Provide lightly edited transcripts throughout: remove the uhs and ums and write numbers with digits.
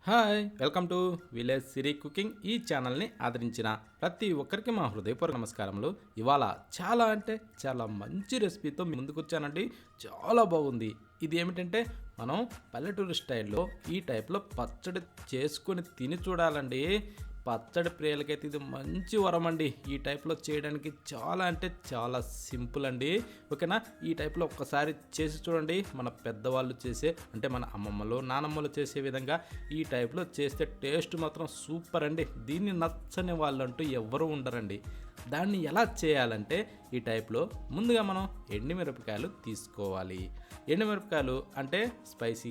Hi welcome to village Siri cooking. ఈ ఛానల్ని ఆదరించిన ప్రతి ఒక్కరికి మా హృదయపూర్వక నమస్కారములు. ఇవాళ చాలా అంటే చాలా మంచి రెసిపీతో మీ ముందుకు వచ్చానండి. చాలా బాగుంది. ఇది ఏమిటంటే మనం పల్లెటూరు స్టైల్లో ఈ టైప్లో పచ్చడి చేసుకొని తిని చూడాలండి. పచ్చడి ప్రియులకైతే ఇది మంచి వరం అండి. ఈ టైప్లో చేయడానికి చాలా అంటే చాలా సింపుల్ అండి. ఓకేనా, ఈ టైప్లో ఒక్కసారి చేసి చూడండి. మన పెద్దవాళ్ళు చేసే అంటే మన అమ్మమ్మలు నానమ్మలు చేసే విధంగా ఈ టైప్లో చేస్తే టేస్ట్ మాత్రం సూపర్ అండి. దీన్ని నచ్చని వాళ్ళంటూ ఎవరు ఉండరండి. దాన్ని ఎలా చేయాలంటే ఈ టైప్లో ముందుగా మనం ఎండుమిరపకాయలు తీసుకోవాలి. ఎండుమిరపకాయలు అంటే స్పైసీ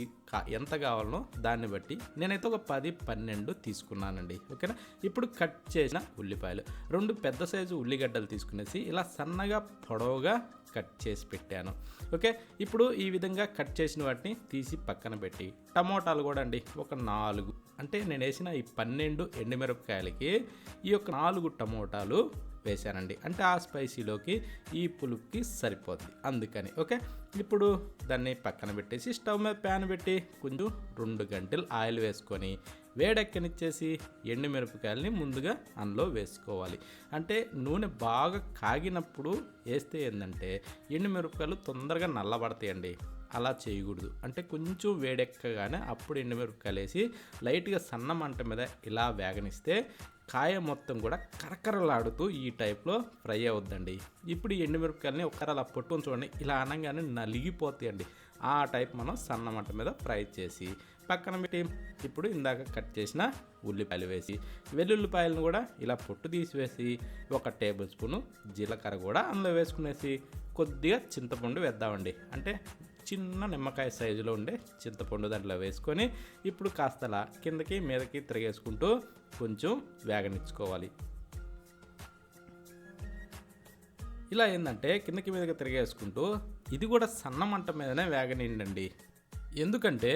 ఎంత కావాలనో దాన్ని బట్టి నేనైతే ఒక 10-12 తీసుకున్నానండి. ఓకేనా, ఇప్పుడు కట్ చేసిన ఉల్లిపాయలు 2 పెద్ద సైజు ఉల్లిగడ్డలు తీసుకునేసి ఇలా సన్నగా పొడవుగా కట్ చేసి పెట్టాను. ఓకే, ఇప్పుడు ఈ విధంగా కట్ చేసిన వాటిని తీసి పక్కన పెట్టి టమోటాలు కూడా అండి ఒక 4 అంటే నేను వేసిన ఈ 12 ఎండుమిరపకాయలకి ఈ యొక్క 4 టమోటాలు వేసానండి. అంటే ఆ స్పైసీలోకి ఈ పులుపుకి సరిపోద్ది అందుకని. ఓకే, ఇప్పుడు దాన్ని పక్కన పెట్టేసి స్టవ్ మీద ప్యాన్ పెట్టి కొంచెం 2 గంటలు ఆయిల్ వేసుకొని వేడెక్కనిచ్చేసి ఎండుమిరపకాయలని ముందుగా అందులో వేసుకోవాలి. అంటే నూనె బాగా కాగినప్పుడు వేస్తే ఏంటంటే ఎండుమిరపకాయలు తొందరగా నల్లబడతాయండి. అలా చేయకూడదు. అంటే కొంచెం వేడెక్కగానే అప్పుడు ఎండుమిరపకాయలు వేసి లైట్గా సన్న మంట మీద ఇలా వేగనిస్తే కాయ మొత్తం కూడా కరకరలాడుతూ ఈ టైప్లో ఫ్రై అవుద్దండి. ఇప్పుడు ఈ ఎండుమిరపకాయలని ఒక్కరు అలా పట్టుకొని చూడండి, ఇలా అనగానే నలిగిపోతాయండి. ఆ టైప్ మనం సన్న మంట మీద ఫ్రై చేసి పక్కన పెట్టి ఇప్పుడు ఇందాక కట్ చేసిన ఉల్లిపాయలు వేసి వెల్లుల్లిపాయలను కూడా ఇలా పొట్టు తీసివేసి 1 టేబుల్ స్పూను జీలకర్ర కూడా అందులో వేసుకునేసి కొద్దిగా చింతపండు వేద్దామండి. అంటే చిన్న నిమ్మకాయ సైజులో ఉండే చింతపండు దాంట్లో వేసుకొని ఇప్పుడు కాస్తలా కిందకి మీదకి తిరిగేసుకుంటూ కొంచెం వేగనిచ్చుకోవాలి. ఇలా ఏంటంటే కిందకి మీదకి తిరిగేసుకుంటూ ఇది కూడా సన్న మంట మీదనే వేగనిండండి. ఎందుకంటే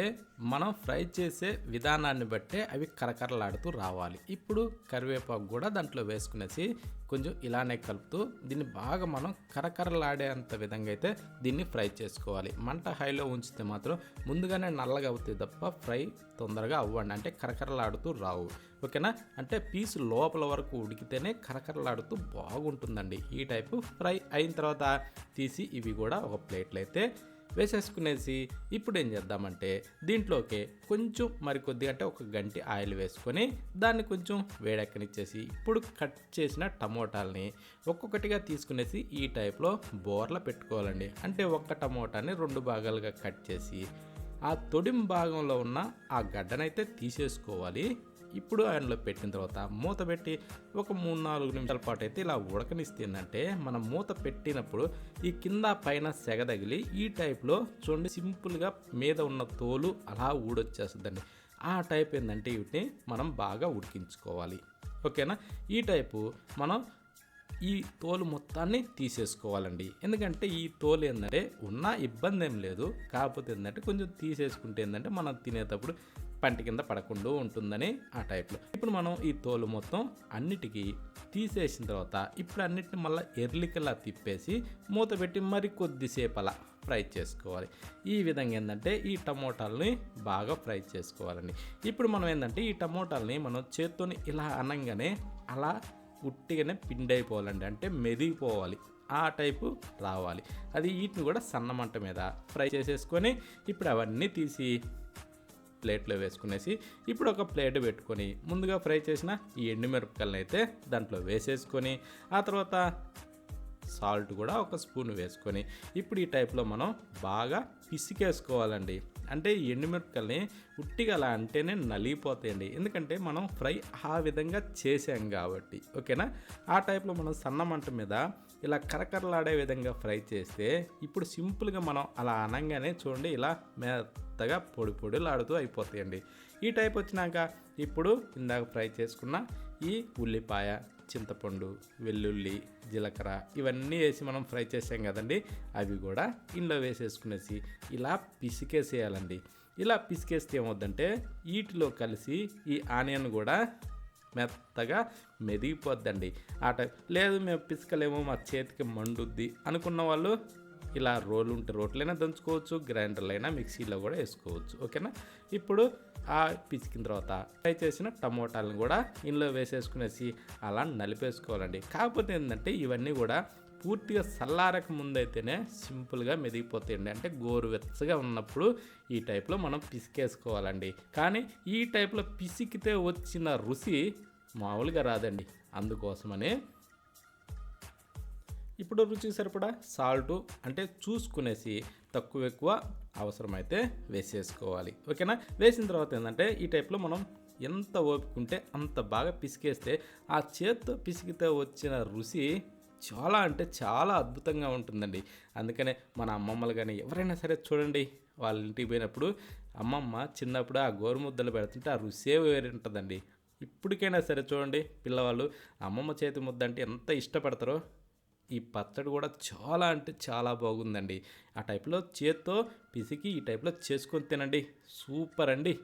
మనం ఫ్రై చేసే విధానాన్ని బట్టే అవి కరకరలాడుతూ రావాలి. ఇప్పుడు కరివేపాకు కూడా దాంట్లో వేసుకునేసి కొంచెం ఇలానే కలుపుతూ దీన్ని బాగా మనం కరకరలాడేంత విధంగా అయితే దీన్ని ఫ్రై చేసుకోవాలి. మంట హైలో ఉంచితే మాత్రం ముందుగానే నల్లగా అవుతుంది తప్ప ఫ్రై తొందరగా అవ్వండి, అంటే కరకరలాడుతూ రావు. ఓకేనా, అంటే పీసు లోపల వరకు ఉడికితేనే కరకరలాడుతూ బాగుంటుందండి. ఈ టైపు ఫ్రై అయిన తర్వాత తీసి ఇవి కూడా ఒక ప్లేట్లో అయితే వేసేసుకునేసి ఇప్పుడు ఏం చేద్దామంటే దీంట్లోకి కొంచెం మరికొద్దిగా అంటే 1 గంటి ఆయిల్ వేసుకొని దాన్ని కొంచెం వేడెక్కనిచ్చేసి ఇప్పుడు కట్ చేసిన టమోటాలని ఒక్కొక్కటిగా తీసుకునేసి ఈ టైప్లో బోర్ల పెట్టుకోవాలండి. అంటే 1 టమోటాని 2 భాగాలుగా కట్ చేసి ఆ తొడిం భాగంలో ఉన్న ఆ గడ్డనైతే తీసేసుకోవాలి. ఇప్పుడు ఆయనలో పెట్టిన తర్వాత మూత పెట్టి ఒక 3-4 నిమిషాల పాటు అయితే ఇలా ఉడకనిస్తుందంటే మనం మూత పెట్టినప్పుడు ఈ కింద పైన సెగ తగిలి ఈ టైప్లో చూడండి సింపుల్గా మీద ఉన్న తోలు అలా ఊడొచ్చేస్తుందండి. ఆ టైప్ ఏంటంటే వీటిని మనం బాగా ఉడికించుకోవాలి. ఓకేనా, ఈ టైపు మనం ఈ తోలు మొత్తాన్ని తీసేసుకోవాలండి. ఎందుకంటే ఈ తోలు ఏంటంటే ఉన్న ఇబ్బంది ఏం లేదు, కాకపోతే ఏంటంటే కొంచెం తీసేసుకుంటే ఏంటంటే మనం తినేటప్పుడు పంటి కింద పడకుండా ఉంటుందని ఆ టైప్లో. ఇప్పుడు మనం ఈ తోలు మొత్తం అన్నిటికీ తీసేసిన తర్వాత ఇప్పుడు అన్నిటిని మళ్ళీ ఎర్లికలా తిప్పేసి మూత పెట్టి మరి కొద్దిసేపు అలా ఫ్రై చేసుకోవాలి. ఈ విధంగా ఏంటంటే ఈ టమోటాలని బాగా ఫ్రై చేసుకోవాలండి. ఇప్పుడు మనం ఏంటంటే ఈ టమోటాలని మనం చేత్తోని ఇలా అనగానే అలా ఉట్టిగానే పిండి అయిపోవాలండి, అంటే మెదిగిపోవాలి. ఆ టైపు రావాలి. అది వీటిని కూడా సన్న మంట మీద ఫ్రై చేసేసుకొని ఇప్పుడు అవన్నీ తీసి ప్లేట్లో వేసుకునేసి ఇప్పుడు ఒక ప్లేట్ పెట్టుకొని ముందుగా ఫ్రై చేసిన ఈ ఎండుమిరపకాయలను అయితే దాంట్లో వేసేసుకొని ఆ తర్వాత సాల్ట్ కూడా 1 స్పూన్ వేసుకొని ఇప్పుడు ఈ టైప్లో మనం బాగా పిసికేసుకోవాలండి. అంటే ఈ ఎండుమిరపకాయలని ఉట్టిగా అలా అంటేనే నలిగిపోతాయండి, ఎందుకంటే మనం ఫ్రై ఆ విధంగా చేసాం కాబట్టి. ఓకేనా, ఆ టైప్లో మనం సన్న మంట మీద ఇలా కరకరలాడే విధంగా ఫ్రై చేస్తే ఇప్పుడు సింపుల్గా మనం అలా అనగానే చూడండి ఇలా మెత్తగా పొడి పొడిలాడుతూ అయిపోతాయండి. ఈ టైప్ వచ్చినాక ఇప్పుడు ఇందాక ఫ్రై చేసుకున్న ఈ ఉల్లిపాయ, చింతపండు, వెల్లుల్లి, జీలకర్ర ఇవన్నీ వేసి మనం ఫ్రై చేసాం కదండి, అవి కూడా ఇందులో వేసేసుకునేసి ఇలా పిసికేసేయాలండి. ఇలా పిసికేస్తే ఏమవుద్దంటే వీటిలో కలిసి ఈ ఆనియన్ కూడా మెత్తగా మెదిగిపోద్దండి. ఆ టైప్ లేదు మేము పిసకలేమో మా చేతికి మండుద్ది అనుకున్న వాళ్ళు ఇలా రోలు ఉంటే రోట్లైనా దంచుకోవచ్చు, గ్రైండర్లు అయినా మిక్సీలో కూడా వేసుకోవచ్చు. ఓకేనా. ఇప్పుడు ఆ పిసికిన తర్వాత ఫ్రై చేసిన టమోటాలను కూడా ఇందులో వేసేసుకునేసి అలా నలిపేసుకోవాలండి. కాకపోతే ఏంటంటే ఇవన్నీ కూడా పూర్తిగా చల్లారక ముందైతేనే సింపుల్గా మెదిగిపోతాయండి. అంటే గోరువెచ్చగా ఉన్నప్పుడు ఈ టైప్లో మనం పిసికేసుకోవాలండి. కానీ ఈ టైప్లో పిసికితే వచ్చిన రుచి మామూలుగా రాదండి. అందుకోసమని ఇప్పుడు రుచికి సరిపడా సాల్టు అంటే చూసుకునేసి తక్కువ ఎక్కువ అవసరమైతే వేసేసుకోవాలి. ఓకేనా. వేసిన తర్వాత ఏంటంటే ఈ టైప్లో మనం ఎంత ఓపుకుంటే అంత బాగా పిసికేస్తే ఆ చేత్తో పిసికితే వచ్చిన రుచి చాలా అంటే చాలా అద్భుతంగా ఉంటుందండి. అందుకనే మన అమ్మమ్మలు కానీ ఎవరైనా సరే చూడండి, వాళ్ళ ఇంటికి పోయినప్పుడు అమ్మమ్మ చిన్నప్పుడు ఆ గోరుముద్దలు పెడుతుంటే ఆ రుచే వేరే ఉంటుందండి. ఇప్పటికైనా సరే చూడండి, పిల్లవాళ్ళు అమ్మమ్మ చేతి ముద్ద అంటే ఎంత ఇష్టపడతారో. ఈ పచ్చడి కూడా చాలా అంటే చాలా బాగుందండి. ఆ టైప్లో చేత్తో పిసికి ఈ టైప్లో చేసుకొని తినండి, సూపర్ అండి.